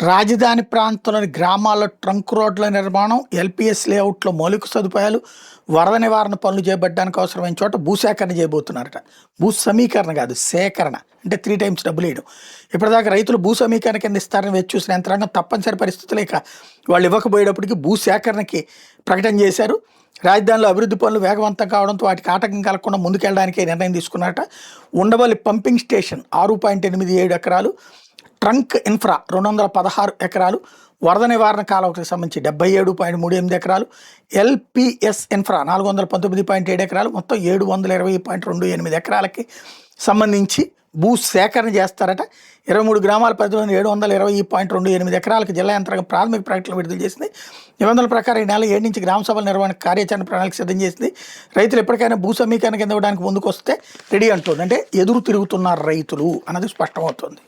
రాజధాని ప్రాంతంలోని గ్రామాల్లో ట్రంక్ రోడ్ల నిర్మాణం, ఎల్పీఎస్ లేఅవుట్లో మౌలిక సదుపాయాలు, వరద నివారణ పనులు చేపట్టడానికి అవసరమైన చోట భూసేకరణ చేయబోతున్నారట. భూ సమీకరణ కాదు, సేకరణ. అంటే 3 టైమ్స్ డబ్బులు వేయడం. ఇప్పటిదాకా రైతులు భూ సమీకరణ కింద ఇస్తారని వేచి చూసిన యంత్రాంగం తప్పనిసరి పరిస్థితులు ఇక వాళ్ళు ఇవ్వకపోయేటప్పటికి భూ సేకరణకి ప్రకటన చేశారు. రాజధానిలో అభివృద్ధి పనులు వేగవంతం కావడంతో వాటికి ఆటంకం కలగకుండా ముందుకెళ్ళడానికి నిర్ణయం తీసుకున్నారట. ఉండవల్లి పంపింగ్ స్టేషన్ 6.87 ఎకరాలు, ట్రంక్ ఇన్ఫ్రా 216 ఎకరాలు, వరద నివారణ కాలువకు సంబంధించి 77.38 ఎకరాలు, ఎల్పిఎస్ ఇన్ఫ్రా 419.7 ఎకరాలు, మొత్తం 720.28 ఎకరాలకి సంబంధించి భూ సేకరణ చేస్తారట. 23 గ్రామాల పరిధిలోని 720.28 ఎకరాలకు జిల్లా యంత్రాంగం ప్రాథమిక ప్రకటనలు విడుదల చేసింది. నిబంధనల ప్రకారం ఈ నెల 7 నుంచి గ్రామ సభల నిర్వహణ కార్యాచరణ ప్రణాళిక సిద్ధం చేసింది. రైతులు ఎప్పటికైనా భూ సమీకరణ కింద ఇవ్వడానికి ముందుకు వస్తే రెడీ అంటుంది. అంటే ఎదురు తిరుగుతున్నారు రైతులు అన్నది స్పష్టమవుతుంది.